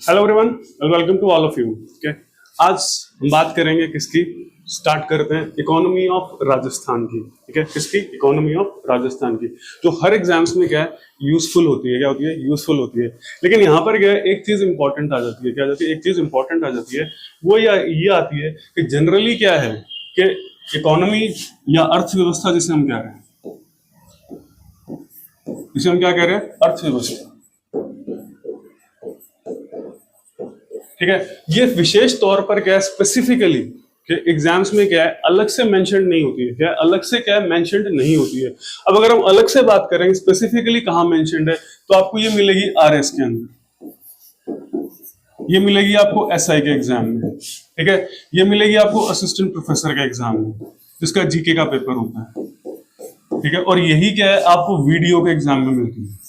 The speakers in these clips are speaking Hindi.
Hello everyone, welcome to all of you. Okay, आज हम बात करेंगे किसकी, स्टार्ट करते हैं इकोनॉमी ऑफ राजस्थान की। ठीक है, किसकी, इकोनॉमी ऑफ राजस्थान की, जो हर एग्जाम्स में क्या है, यूजफुल होती है। क्या होती है, यूजफुल होती है। लेकिन यहाँ पर क्या है, एक चीज इंपॉर्टेंट आ जाती है। क्या आ जाती है, एक चीज इंपॉर्टेंट आ जाती है, वो ये आती है कि जनरली क्या है कि इकोनॉमी या अर्थव्यवस्था, जिसे हम कह रहे हैं, जिसे हम क्या कह रहे हैं, अर्थव्यवस्था। ठीक है, ये विशेष तौर पर क्या है, स्पेसिफिकली कि एग्जाम्स में क्या है, अलग से मेंशन नहीं होती है। क्या है, अलग से क्या है, मेंशनड नहीं होती है। अब अगर हम अलग से बात करेंगे स्पेसिफिकली कहां मेंशनड है, तो आपको ये मिलेगी आरएस के अंदर, ये मिलेगी आपको एसआई के एग्जाम में। ठीक है, ये मिलेगी आपको असिस्टेंट प्रोफेसर के एग्जाम में, जिसका जीके का पेपर होता है। ठीक है, और यही क्या है, आपको वीडियो के एग्जाम में मिलती है।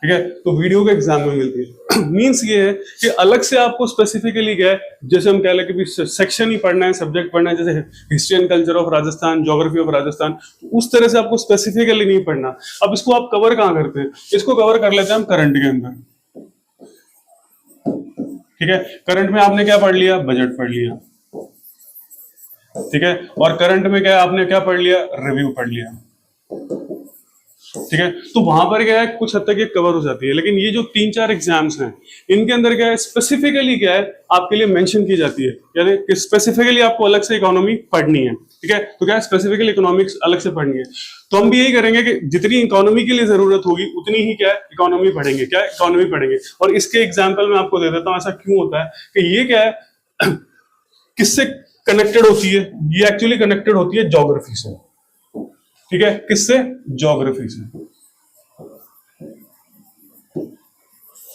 ठीक है, तो वीडियो के एग्जाम में मिलती है। मींस ये है कि अलग से आपको स्पेसिफिकली क्या है, जैसे हम कह लें कि सेक्शन ही पढ़ना है, सब्जेक्ट पढ़ना है, जैसे history and culture of Rajasthan, geography of Rajasthan, उस तरह से आपको स्पेसिफिकली नहीं पढ़ना। अब इसको आप कवर कहां करते हैं, इसको कवर कर लेते हैं हम करंट के अंदर। ठीक है, करंट में आपने क्या पढ़ लिया, बजट पढ़ लिया। ठीक है, और करंट में क्या आपने क्या पढ़ लिया, रिव्यू पढ़ लिया। ठीक है, तो वहां पर क्या है, कुछ हद तक ये कवर हो जाती है। लेकिन ये जो 3-4 एग्जाम्स हैं, इनके अंदर क्या है, स्पेसिफिकली क्या है, आपके लिए मेंशन की जाती है, यानी कि स्पेसिफिकली आपको अलग से इकोनॉमी पढ़नी है। ठीक है, तो क्या है, स्पेसिफिकली इकोनॉमिक्स अलग से पढ़नी है। तो हम भी यही करेंगे कि जितनी इकोनॉमी के लिए जरूरत होगी उतनी ही क्या है, इकोनॉमी पढ़ेंगे। क्या इकोनॉमी पढ़ेंगे। और इसके एग्जाम्पल मैं आपको दे देता हूं, ऐसा क्यों होता है कि ये क्या है, किससे कनेक्टेड होती है, ये एक्चुअली कनेक्टेड होती है ज्योग्राफी से। ठीक है, किससे, ज्योग्राफी से।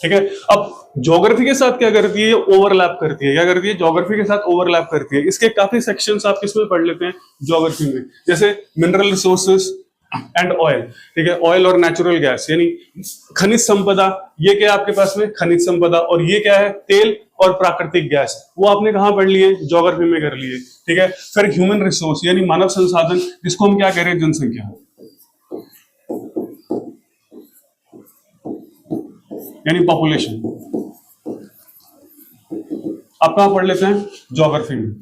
ठीक है, अब ज्योग्राफी के साथ क्या करती है, ओवरलैप करती है। क्या करती है, ज्योग्राफी के साथ ओवरलैप करती है। इसके काफी सेक्शंस आप किसमें पढ़ लेते हैं, ज्योग्राफी में, जैसे मिनरल रिसोर्सेस एंड ऑयल। ठीक है, ऑयल और नेचुरल गैस, यानी खनिज संपदा, ये क्या है आपके पास में, खनिज संपदा। और ये क्या है, तेल और प्राकृतिक गैस, वो आपने कहां पढ़ लिए, ज्योग्राफी में कर लिए। ठीक है, फिर ह्यूमन रिसोर्स यानी मानव संसाधन, जिसको हम क्या कह रहे हैं, जनसंख्या, यानी पॉपुलेशन, आप कहां पढ़ लेते हैं, ज्योग्राफी में।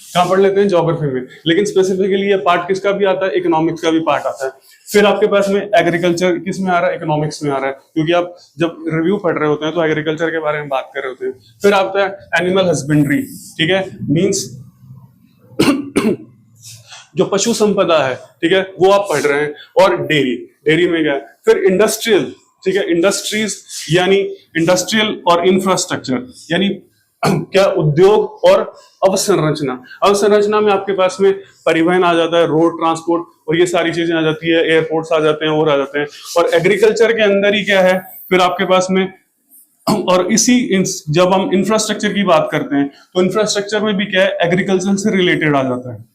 कहां पढ़ लेते हैं, ज्योग्राफी में। लेकिन स्पेसिफिकली ये पार्ट किसका भी आता है, इकोनॉमिक्स का भी पार्ट आता है। फिर आपके पास में एग्रीकल्चर किस में आ रहा है, इकोनॉमिक्स में आ रहा है, क्योंकि आप जब रिव्यू पढ़ रहे होते हैं तो एग्रीकल्चर के बारे में बात कर रहे होते हैं। फिर आता है एनिमल हस्बेंड्री। ठीक है, मीन्स जो पशु संपदा है, ठीक है, वो आप पढ़ रहे हैं। और डेयरी, डेयरी में क्या है। फिर इंडस्ट्रियल, ठीक है, इंडस्ट्रीज यानी इंडस्ट्रियल और इंफ्रास्ट्रक्चर, यानी क्या, उद्योग और अवसंरचना। अवसंरचना में आपके पास में परिवहन आ जाता है, रोड ट्रांसपोर्ट और ये सारी चीजें आ जाती है, एयरपोर्ट्स आ जाते हैं और आ जाते हैं। और एग्रीकल्चर के अंदर ही क्या है, फिर आपके पास में, और इसी जब हम इंफ्रास्ट्रक्चर की बात करते हैं तो इंफ्रास्ट्रक्चर में भी क्या है, एग्रीकल्चर से रिलेटेड आ जाता है।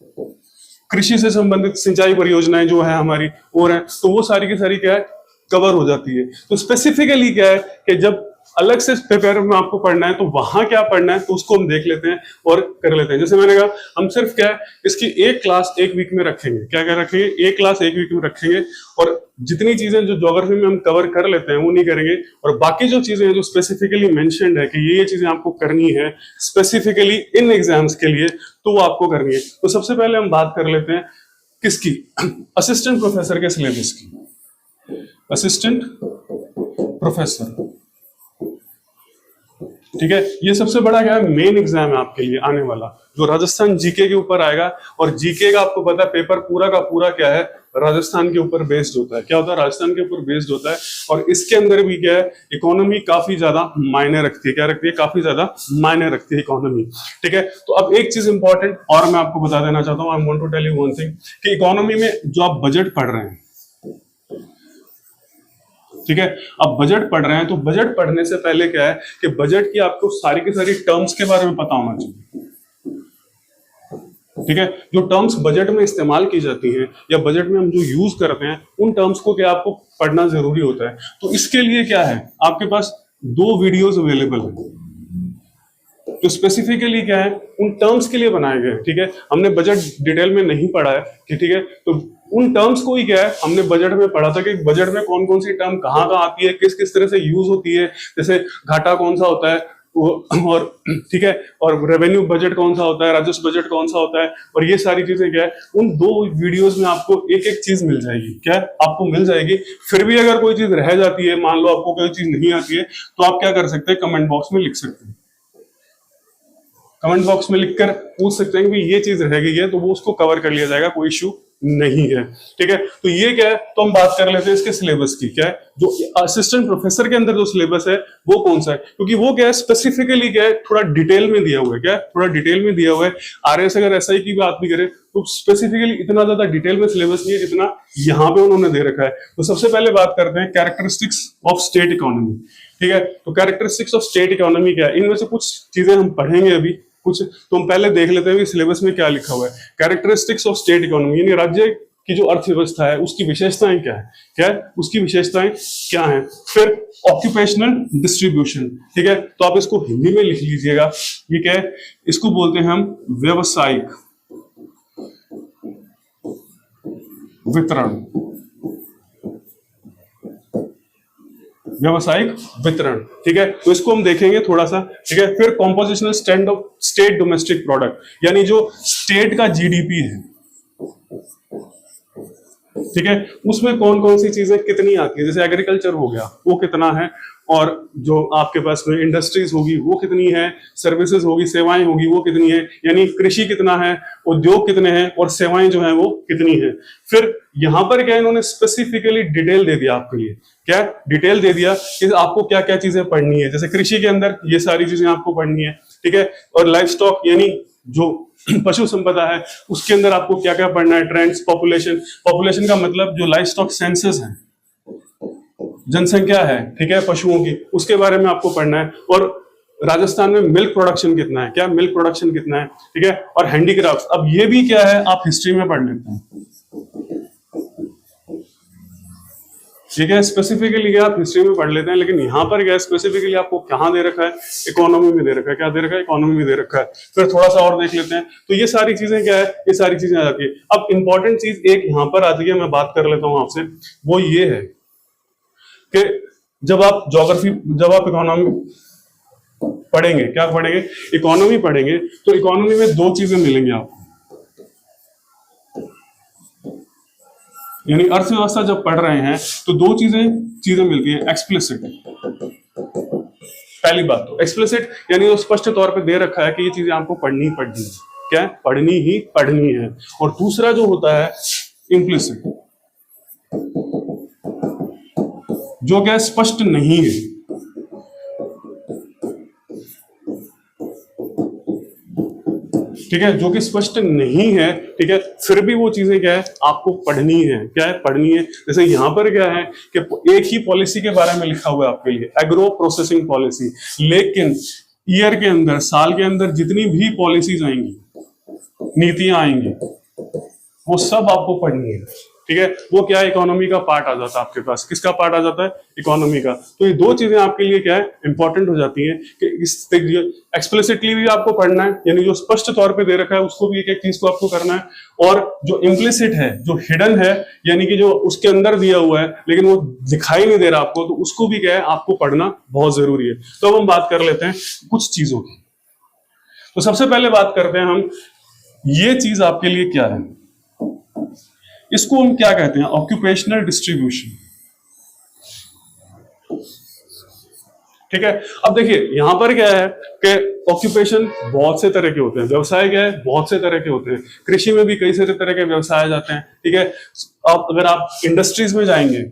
कृषि से संबंधित सिंचाई परियोजनाएं जो है हमारी और है, तो वो सारी की सारी क्या है, कवर हो जाती है। तो स्पेसिफिकली क्या है कि जब अलग से पेपर में आपको पढ़ना है तो वहां क्या पढ़ना है, तो उसको हम देख लेते हैं और कर लेते हैं। जैसे मैंने कहा, हम सिर्फ क्या है, इसकी एक क्लास एक वीक में रखेंगे। क्या क्या रखेंगे, एक क्लास एक वीक में रखेंगे। और जितनी चीजें जो ज्योग्राफी में हम कवर कर लेते हैं वो नहीं करेंगे। और बाकी जो चीजें हैं जो स्पेसिफिकली मेंशन्ड है कि ये चीजें आपको करनी है स्पेसिफिकली इन एग्जाम्स के लिए, तो वो आपको करनी है। तो सबसे पहले हम बात कर लेते हैं किसकी, असिस्टेंट प्रोफेसर के सिलेबस की। असिस्टेंट प्रोफेसर, ठीक है, ये सबसे बड़ा क्या है, मेन एग्जाम है आपके लिए आने वाला, जो राजस्थान जीके के ऊपर आएगा। और जीके का आपको पता है पेपर पूरा का पूरा क्या है, राजस्थान के ऊपर बेस्ड होता है। क्या होता है, राजस्थान के ऊपर बेस्ड होता है। और इसके अंदर भी क्या है, इकोनॉमी काफी ज्यादा मायने रखती है। क्या रखती है, काफी ज्यादा मायने रखती है इकोनॉमी। ठीक है, तो अब एक चीज इंपॉर्टेंट और मैं आपको बता देना चाहता हूँ, I want to tell you one thing, कि इकोनॉमी में जो आप बजट पढ़ रहे हैं, ठीक है, अब बजट पढ़ रहे हैं तो बजट पढ़ने से पहले क्या है कि बजट की आपको सारी की सारी टर्म्स के बारे में पता होना चाहिए। ठीक है, जो टर्म्स बजट में इस्तेमाल की जाती हैं या बजट में हम जो यूज करते हैं, उन टर्म्स को क्या आपको पढ़ना जरूरी होता है। तो इसके लिए क्या है, आपके पास 2 वीडियोस अवेलेबल है जो स्पेसिफिकली क्या है, उन टर्म्स के लिए बनाए गए हैं। ठीक है, हमने बजट डिटेल में नहीं पढ़ा है कि ठीक है, तो उन टर्म्स को ही क्या है हमने बजट में पढ़ा था कि बजट में कौन कौन सी टर्म कहाँ कहाँ आती है, किस किस तरह से यूज होती है, जैसे घाटा कौन सा होता है और ठीक है, और रेवेन्यू बजट कौन सा होता है, राजस्व बजट कौन सा होता है, और ये सारी चीजें क्या है उन 2 वीडियोस में आपको एक एक चीज मिल जाएगी, क्या है आपको मिल जाएगी। फिर भी अगर कोई चीज रह जाती है, मान लो आपको कोई चीज नहीं आती है, तो आप क्या कर सकते हैं, कमेंट बॉक्स में लिख सकते हैं, कमेंट बॉक्स में लिखकर पूछ सकते हैं कि ये चीज रह गई है, तो वो उसको कवर कर लिया जाएगा, कोई इश्यू नहीं है, ठीक है। तो ये क्या है, तो हम बात कर लेते हैं इसके सिलेबस की, क्या है जो असिस्टेंट प्रोफेसर के अंदर जो सिलेबस है वो कौन सा है, क्योंकि वो क्या है स्पेसिफिकली क्या है थोड़ा डिटेल में दिया हुआ है, क्या है थोड़ा डिटेल में दिया हुआ है। आरएस अगर एसआई की बात भी करें तो स्पेसिफिकली इतना ज्यादा डिटेल में सिलेबस नहीं है जितना यहाँ पे उन्होंने दे रखा है। तो सबसे पहले बात करते हैं कैरेक्टरिस्टिक्स ऑफ स्टेट इकोनॉमी, ठीक है। तो कैरेक्टरिस्टिक्स ऑफ स्टेट इकोनॉमी क्या है, इनमें से कुछ चीजें हम पढ़ेंगे अभी, कुछ तो हम पहले देख लेते हैं कि सिलेबस में क्या लिखा हुआ है। कैरेक्टरिस्टिक्स ऑफ स्टेट इकोनॉमी यानी राज्य की जो अर्थव्यवस्था है उसकी विशेषताएं क्या है, क्या है उसकी विशेषताएं क्या है। फिर ऑक्यूपेशनल डिस्ट्रीब्यूशन, ठीक है, तो आप इसको हिंदी में लिख लीजिएगा, ये क्या है, इसको बोलते हैं हम व्यवसायिक वितरण, व्यावसायिक वितरण, ठीक है, तो इसको हम देखेंगे थोड़ा सा, ठीक है। फिर compositional stand of state domestic product यानी जो स्टेट का जीडीपी है, ठीक है, उसमें कौन कौन सी चीजें कितनी आती है, जैसे एग्रीकल्चर हो गया वो कितना है, और जो आपके पास में इंडस्ट्रीज होगी वो कितनी है, सर्विसेज होगी सेवाएं होगी वो कितनी है, यानी कृषि कितना है, उद्योग कितने हैं, और सेवाएं जो है वो कितनी है। फिर यहां पर क्या इन्होंने स्पेसिफिकली डिटेल दे दिया आपके लिए, क्या डिटेल दे दिया कि आपको क्या क्या चीजें पढ़नी है, जैसे कृषि के अंदर ये सारी चीजें आपको पढ़नी है, ठीक है, और लाइफ स्टॉक यानी जो पशु संपदा है उसके अंदर आपको क्या क्या पढ़ना है, ट्रेंड्स, पॉपुलेशन, पॉपुलेशन का मतलब जो लाइफ स्टॉक सेंसस है, जनसंख्या है, ठीक है, पशुओं की, उसके बारे में आपको पढ़ना है। और राजस्थान में मिल्क प्रोडक्शन कितना है, क्या मिल्क प्रोडक्शन कितना है, ठीक है, और हैंडीक्राफ्ट, अब ये भी क्या है आप हिस्ट्री में पढ़ लेते हैं, ठीक है, स्पेसिफिकली आप हिस्ट्री में पढ़ लेते हैं, लेकिन यहाँ पर क्या स्पेसिफिकली आपको कहाँ दे रखा है, इकोनॉमी में दे रखा है, क्या दे रखा है, इकोनॉमी में दे रखा है। फिर थोड़ा सा और देख लेते हैं, तो ये सारी चीजें क्या है, ये सारी चीजें आ जाती है। अब इंपॉर्टेंट चीज एक यहाँ पर आती है, मैं बात कर लेता हूँ आपसे, वो ये है कि जब आप ज्योग्राफी, जब आप इकोनॉमी पढ़ेंगे, क्या पढ़ेंगे, इकोनॉमी पढ़ेंगे, तो इकोनॉमी में 2 चीजें मिलेंगी आपको, यानी अर्थव्यवस्था जब पढ़ रहे हैं तो 2 चीजें मिलती हैं, एक्सप्लिसिट, पहली बात तो एक्सप्लिसिट यानी वो स्पष्ट तौर पे दे रखा है कि ये चीजें आपको पढ़नी ही पढ़नी है, क्या है, पढ़नी ही पढ़नी है। और दूसरा जो होता है इम्प्लिसिट, जो क्या स्पष्ट नहीं है, ठीक है, जो कि स्पष्ट नहीं है, ठीक है, फिर भी वो चीजें क्या है आपको पढ़नी है, क्या है पढ़नी है। जैसे यहां पर क्या है कि एक ही पॉलिसी के बारे में लिखा हुआ है आपके लिए, एग्रो प्रोसेसिंग पॉलिसी, लेकिन ईयर के अंदर, साल के अंदर जितनी भी पॉलिसीज आएंगी, नीतियां आएंगी, वो सब आपको पढ़नी है, ठीक है, वो क्या है इकोनॉमी का पार्ट आ जाता है आपके पास, किसका पार्ट आ जाता है, इकोनॉमी का। तो ये 2 चीजें आपके लिए क्या है इंपॉर्टेंट हो जाती हैं कि इस एक्सप्लिसिटली भी आपको पढ़ना है, यानी जो स्पष्ट तौर पे दे रखा है उसको भी एक एक चीज को आपको करना है, और जो इम्प्लिसिट है, जो हिडन है, यानी कि जो उसके अंदर दिया हुआ है लेकिन वो दिखाई नहीं दे रहा आपको, तो उसको भी क्या है आपको पढ़ना बहुत जरूरी है। तो अब हम बात कर लेते हैं कुछ चीजों की। तो सबसे पहले बात करते हैं हम, ये चीज आपके लिए क्या है, इसको हम क्या कहते हैं, ऑक्यूपेशनल डिस्ट्रीब्यूशन, ठीक है। अब देखिए यहां पर क्या है कि ऑक्यूपेशन बहुत से तरह के होते हैं, व्यवसाय क्या है बहुत से तरह के होते हैं, कृषि में भी कई सारे तरह के व्यवसाय आ जाते हैं, ठीक है। अब अगर आप इंडस्ट्रीज में जाएंगे,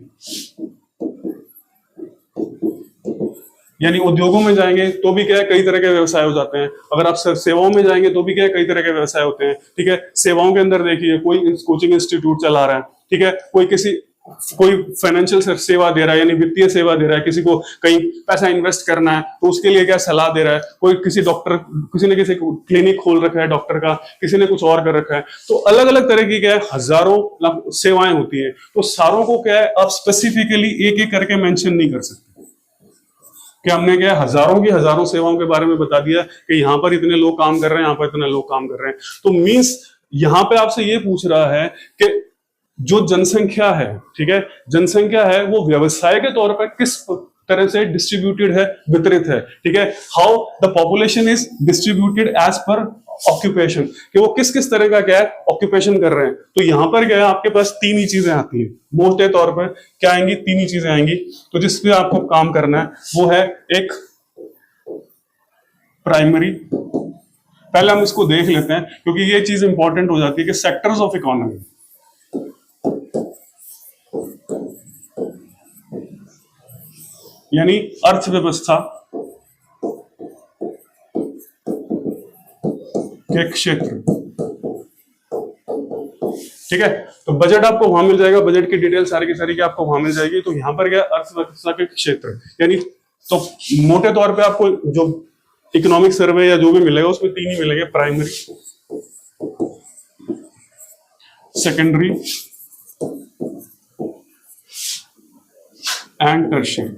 यानी उद्योगों में जाएंगे तो भी क्या है कई तरह के व्यवसाय हो जाते हैं। अगर आप सेवाओं में जाएंगे तो भी क्या है कई तरह के व्यवसाय होते हैं, ठीक है। सेवाओं के अंदर देखिए कोई कोचिंग इंस्टीट्यूट चला रहा है, ठीक है, कोई फाइनेंशियल सेवा दे रहा है, यानी वित्तीय सेवा दे रहा है, किसी को कहीं पैसा इन्वेस्ट करना है तो उसके लिए क्या सलाह दे रहा है, कोई किसी डॉक्टर, किसी ने किसी क्लिनिक खोल रखा है डॉक्टर का, किसी ने कुछ और कर रखा है, तो अलग अलग तरह की क्या है हजारों सेवाएं होती है। तो सारों को क्या है आप स्पेसिफिकली एक एक करके मेंशन नहीं कर सकते, कि हमने क्या हजारों की हजारों सेवाओं के बारे में बता दिया कि यहाँ पर इतने लोग काम कर रहे हैं, यहाँ पर इतने लोग काम कर रहे हैं। तो मींस यहाँ पे आपसे ये पूछ रहा है कि जो जनसंख्या है, ठीक है, जनसंख्या है वो व्यवसाय के तौर पर किस तरह से डिस्ट्रीब्यूटेड है, वितरित है, ठीक है, how the population is distributed as per occupation, कि वो किस किस तरह का क्या है ऑक्यूपेशन कर रहे हैं। तो यहां पर क्या है, आपके पास तीन ही चीजें आती हैं मोटे तौर पर, क्या आएंगी, तीन ही चीजें आएंगी। तो जिस पे आपको काम करना है वो है एक प्राइमरी, पहले हम इसको देख लेते हैं क्योंकि ये चीज इंपॉर्टेंट हो जाती है कि सेक्टर्स ऑफ इकोनॉमी, यानी अर्थव्यवस्था के क्षेत्र, ठीक है। तो बजट आपको वहां मिल जाएगा, बजट की डिटेल सारी की सारी की आपको वहां मिल जाएगी। तो यहां पर क्या, अर्थव्यवस्था के क्षेत्र, यानी तो मोटे तौर पे आपको जो इकोनॉमिक सर्वे या जो भी मिलेगा उसमें तीन ही मिलेंगे, प्राइमरी, सेकेंडरी एंड टर्शियरी,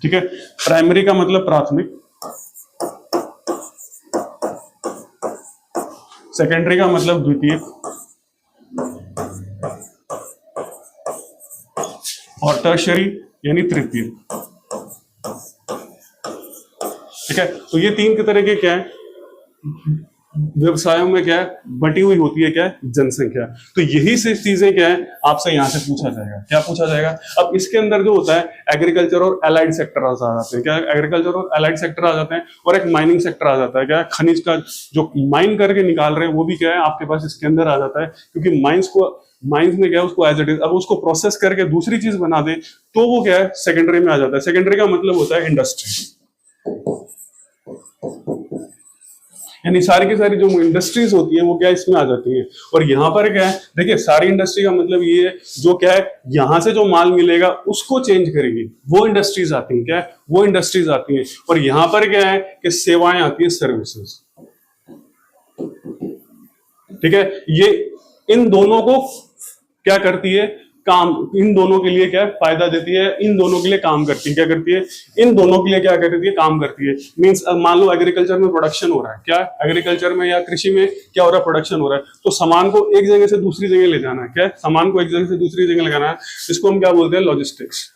ठीक है। प्राइमरी का मतलब प्राथमिक, सेकेंडरी का मतलब द्वितीयक, और टर्शियरी यानी तृतीय, ठीक है। तो ये तीन के तरह के क्या है, व्यवसायों में क्या है बटी हुई होती है, क्या है, जनसंख्या। तो यही से चीजें क्या है आपसे यहां से पूछा जाएगा, क्या पूछा जाएगा। अब इसके अंदर जो होता है एग्रीकल्चर और एलाइड सेक्टर आ जाते हैं, क्या एग्रीकल्चर और एलाइड सेक्टर आ जाते हैं, और एक माइनिंग सेक्टर आ जाता है, क्या खनिज का जो माइन करके निकाल रहे हैं वो भी क्या है आपके पास इसके अंदर आ जाता है। क्योंकि माइंस में क्या है उसको एज इट इज, अब उसको प्रोसेस करके दूसरी चीज बना दे तो वो क्या है सेकेंडरी में आ जाता है। सेकेंडरी का मतलब होता है इंडस्ट्री, यानी सारी की सारी जो इंडस्ट्रीज होती है वो क्या इसमें आ जाती है। और यहाँ पर क्या है, देखिए सारी इंडस्ट्री का मतलब ये है जो क्या है यहां से जो माल मिलेगा उसको चेंज करेगी, वो इंडस्ट्रीज आती हैं, क्या है वो इंडस्ट्रीज आती हैं। और यहां पर क्या है कि सेवाएं आती है, सर्विसेज, ठीक है। ये इन दोनों को क्या करती है, काम, इन दोनों के लिए क्या फायदा देती है, इन दोनों के लिए काम करती है, क्या करती है, इन दोनों के लिए क्या करती है, काम करती है। मींस मान लो एग्रीकल्चर में प्रोडक्शन हो रहा है, क्या एग्रीकल्चर में या कृषि में क्या हो रहा है, प्रोडक्शन हो रहा है, तो सामान को एक जगह से दूसरी जगह ले जाना है, क्या सामान को एक जगह से दूसरी जगह ले जाना है, इसको हम क्या बोलते हैं, लॉजिस्टिक्स,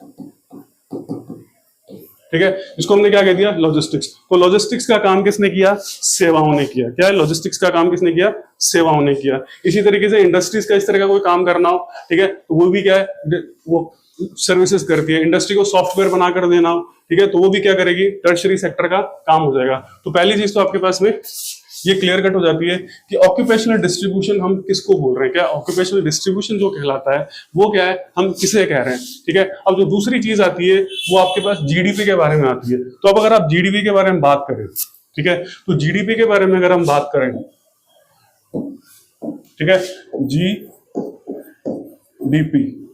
ठीक है। इसको हमने क्या कह दिया, लॉजिस्टिक्स। तो लॉजिस्टिक्स का काम किसने किया, सेवाओं ने किया, क्या है लॉजिस्टिक्स का काम किसने किया, सेवाओं ने किया। इसी तरीके से इंडस्ट्रीज का इस तरह का कोई काम करना हो, ठीक है, तो वो भी क्या है वो सर्विसेज करती है। इंडस्ट्री को सॉफ्टवेयर बनाकर देना हो, ठीक है, तो वो भी क्या करेगी, टर्शियरी सेक्टर का काम हो जाएगा। तो पहली चीज तो आपके पास में ये क्लियर कट हो जाती है कि ऑक्यूपेशनल डिस्ट्रीब्यूशन हम किसको बोल रहे हैं, क्या ऑक्यूपेशनल डिस्ट्रीब्यूशन जो कहलाता है वो क्या है, हम किसे कह रहे हैं, ठीक है। अब जो दूसरी चीज आती है वो आपके पास जीडीपी के बारे में आती है। तो अब अगर आप जीडीपी के बारे में बात करें, ठीक है, तो जीडीपी के बारे में अगर हम बात करें, ठीक है, जीडीपी,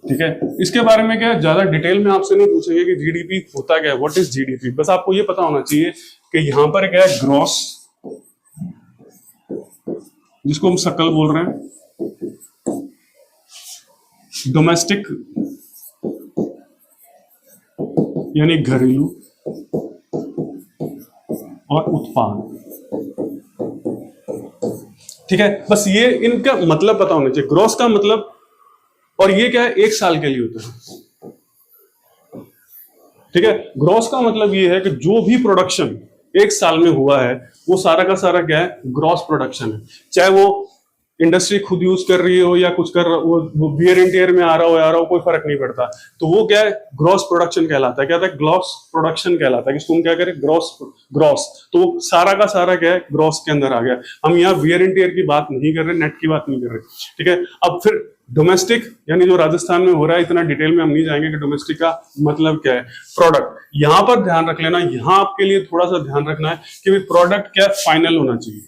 ठीक है, इसके बारे में क्या ज्यादा डिटेल में आपसे नहीं पूछेंगे कि जीडीपी होता क्या है, व्हाट इज जीडीपी, बस आपको ये पता होना चाहिए कि यहां पर क्या है ग्रॉस, जिसको हम सकल बोल रहे हैं, डोमेस्टिक यानी घरेलू, और उत्पाद, ठीक है। बस ये इनका मतलब पता होना चाहिए, ग्रॉस का मतलब, और ये क्या है एक साल के लिए होता है, ठीक है। ग्रॉस का मतलब ये है कि जो भी प्रोडक्शन एक साल में हुआ है वो सारा का सारा क्या है, ग्रॉस प्रोडक्शन है। चाहे वो इंडस्ट्री खुद यूज कर रही हो या कुछ कर रहा वो वियर एंड टियर में आ रहा हो कोई फर्क नहीं पड़ता, तो वो क्या है ग्रॉस प्रोडक्शन कहलाता है। क्या है ग्रॉस प्रोडक्शन कहलाता है, किसको हम क्या करें, ग्रॉस। तो वो सारा का सारा क्या है ग्रॉस के अंदर आ गया। हम यहाँ वियर एंड टियर की बात नहीं कर रहे, नेट की बात नहीं कर रहे, ठीक है। अब फिर डोमेस्टिक यानी जो राजस्थान में हो रहा है, इतना डिटेल में हम नहीं जाएंगे कि डोमेस्टिक का मतलब क्या है, प्रोडक्ट। यहां पर ध्यान रख लेना, यहां आपके लिए थोड़ा सा ध्यान रखना है कि भाई प्रोडक्ट क्या फाइनल होना चाहिए,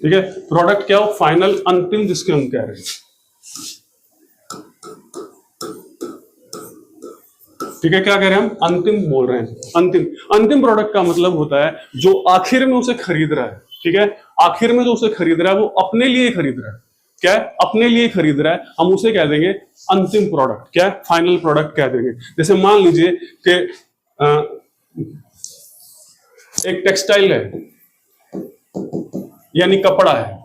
ठीक है। प्रोडक्ट क्या हो, फाइनल, अंतिम, जिसके हम कह रहे हैं, ठीक है। क्या कह रहे हैं हम, अंतिम बोल रहे हैं, अंतिम। अंतिम प्रोडक्ट का मतलब होता है जो आखिर में उसे खरीद रहा है, ठीक है। आखिर में जो उसे खरीद रहा है वो अपने लिए खरीद रहा है, क्या है, अपने लिए खरीद रहा है, हम उसे कह देंगे अंतिम प्रोडक्ट, क्या है, फाइनल प्रोडक्ट कह देंगे। जैसे मान लीजिए कि एक टेक्सटाइल है यानी कपड़ा है,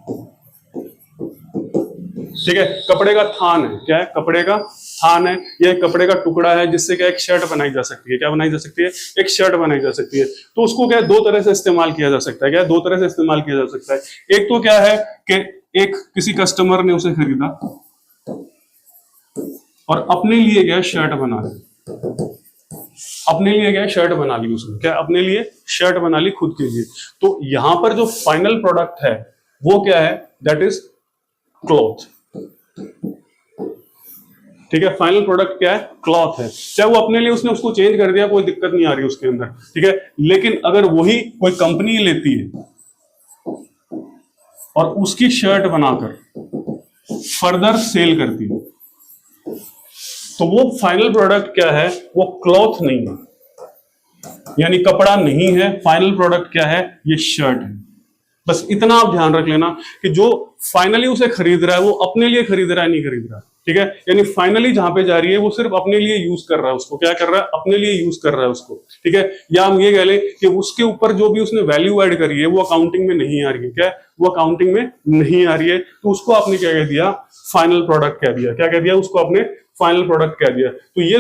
ठीक है, कपड़े का थान है, क्या है, कपड़े का थान है, यह कपड़े का टुकड़ा है जिससे क्या एक शर्ट बनाई जा सकती है, क्या बनाई जा सकती है, एक शर्ट बनाई जा सकती है। तो उसको क्या दो तरह से इस्तेमाल किया जा सकता है, क्या दो तरह से इस्तेमाल किया जा सकता है। एक तो क्या है कि एक किसी कस्टमर ने उसे खरीदा और अपने लिए क्या शर्ट बना ली, अपने लिए क्या शर्ट बना ली उसने, क्या अपने लिए शर्ट बना ली खुद के लिए। तो यहां पर जो फाइनल प्रोडक्ट है वो क्या है, दैट इज क्लॉथ, ठीक है, फाइनल प्रोडक्ट क्या है, क्लॉथ है। चाहे वो अपने लिए उसने उसको चेंज कर दिया, कोई दिक्कत नहीं आ रही उसके अंदर, ठीक है, लेकिन अगर वही कोई कंपनी लेती है और उसकी शर्ट बनाकर फर्दर सेल करती है तो वो फाइनल प्रोडक्ट क्या है, वो क्लॉथ नहीं है, यानी कपड़ा नहीं है, फाइनल प्रोडक्ट क्या है, ये शर्ट है। बस इतना आप ध्यान रख लेना कि जो फाइनली उसे खरीद रहा है वो अपने लिए खरीद रहा है, नहीं खरीद रहा है, ठीक है, यानी फाइनली जहां पे जा रही है वो सिर्फ अपने लिए यूज कर रहा है उसको, क्या कर रहा है, अपने लिए यूज कर रहा है उसको, ठीक है। या हम ये कह लें कि उसके ऊपर जो भी उसने वैल्यू ऐड करी है वो अकाउंटिंग में नहीं आ रही है, क्या वो अकाउंटिंग में नहीं आ रही है, तो उसको आपने क्या कह दिया, फाइनल प्रोडक्ट कह दिया, क्या कह दिया उसको आपने, फाइनल प्रोडक्ट कह दिया। तो ये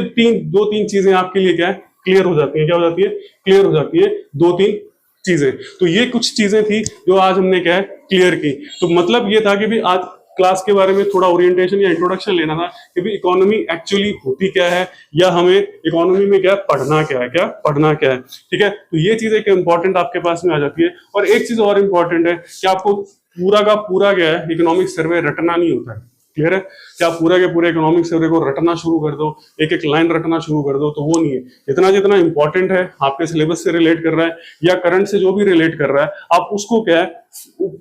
दो तीन चीजें आपके लिए क्या है, क्लियर हो जाती है, क्या हो जाती है, क्लियर हो जाती है, दो तीन चीजें। तो ये कुछ चीजें थी जो आज हमने क्या है क्लियर की। तो मतलब ये था कि भी आज क्लास के बारे में थोड़ा ओरिएंटेशन या इंट्रोडक्शन लेना था कि भी इकोनॉमी एक्चुअली होती क्या है, या हमें इकोनॉमी में क्या पढ़ना क्या है, क्या पढ़ना क्या है, ठीक है। तो ये चीज एक इंपॉर्टेंट आपके पास में आ जाती है। और एक चीज और इंपॉर्टेंट है कि आपको पूरा का पूरा क्या है, इकोनॉमिक सर्वे रटना नहीं होता है, क्लियर है, क्या पूरा के पूरे इकोनॉमिक सर्वे को रटना शुरू कर दो, एक एक लाइन रटना शुरू कर दो, तो वो नहीं है। इतना जितना इंपॉर्टेंट है, आपके सिलेबस से रिलेट कर रहा है या करंट से जो भी रिलेट कर रहा है, आप उसको क्या है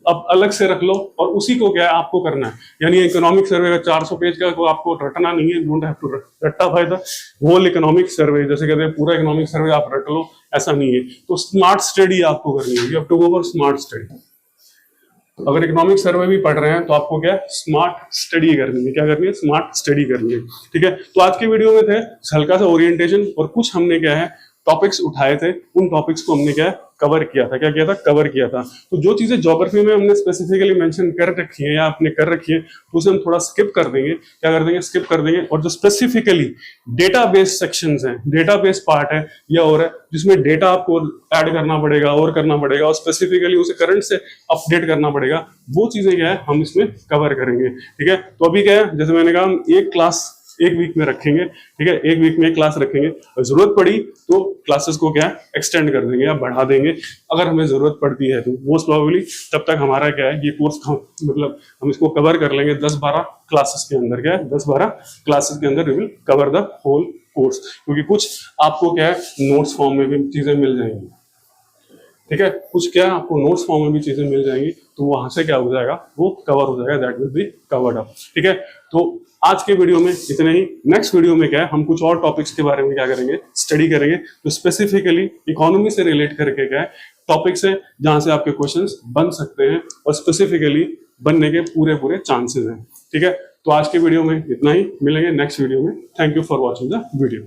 अब अलग से रख लो और उसी को क्या है आपको करना है। यानी इकोनॉमिक सर्वे का 400 पेज का को आपको रटना नहीं है, डोंट हैव टू रट्टा फायदा होल इकोनॉमिक सर्वे, जैसे कहते हैं पूरा इकोनॉमिक सर्वे आप रट लो, ऐसा नहीं है। तो स्मार्ट स्टडी आपको करनी है, you have to go for smart study. अगर इकोनॉमिक सर्वे भी पढ़ रहे हैं तो आपको क्या स्मार्ट स्टडी करनी है, क्या करनी है, स्मार्ट स्टडी करनी है, ठीक है। तो आज के वीडियो में थे हल्का सा ओरिएंटेशन और कुछ हमने क्या है टॉपिक्स उठाए थे, उन टॉपिक्स को हमने क्या कवर किया था, क्या किया था, कवर किया था। तो जो चीजें ज्योग्राफी में हमने स्पेसिफिकली मेंशन कर रखी है या आपने कर रखी है तो उसे हम थोड़ा स्किप कर देंगे, क्या कर देंगे, स्किप कर देंगे। और जो स्पेसिफिकली डेटाबेस सेक्शंस हैं, डेटाबेस पार्ट है या और है जिसमें डेटा आपको ऐड करना पड़ेगा और करना पड़ेगा और स्पेसिफिकली उसे करंट से अपडेट करना पड़ेगा, वो चीजें क्या है हम इसमें कवर करेंगे, ठीक है। तो अभी क्या है, जैसे मैंने कहा हम एक क्लास एक वीक में रखेंगे, ठीक है, एक वीक में एक क्लास रखेंगे और जरूरत पड़ी तो क्लासेस को क्या एक्सटेंड कर देंगे या बढ़ा देंगे अगर हमें जरूरत पड़ती है। तो मोस्ट प्रोबेबली तब तक हमारा क्या है ये कोर्स मतलब हम इसको कवर कर लेंगे 10-12 क्लासेस के अंदर, क्या है 10-12 क्लासेस के अंदर we will cover the whole course, क्योंकि कुछ आपको क्या है नोट्स फॉर्म में भी चीजें मिल जाएंगी, ठीक है, कुछ क्या आपको नोट्स फॉर्म में भी चीजें मिल जाएंगी, तो वहां से क्या हो जाएगा, वो कवर हो जाएगा, that will be covered up, ठीक है। तो आज के वीडियो में इतना ही। नेक्स्ट वीडियो में क्या है हम कुछ और टॉपिक्स के बारे में क्या करेंगे, स्टडी करेंगे। तो स्पेसिफिकली इकोनॉमी से रिलेट करके क्या है टॉपिक्स है जहां से आपके क्वेश्चंस बन सकते हैं और स्पेसिफिकली बनने के पूरे चांसेस हैं, ठीक है। तो आज के वीडियो में इतना ही, मिलेंगे नेक्स्ट वीडियो में। Thank you for watching the video.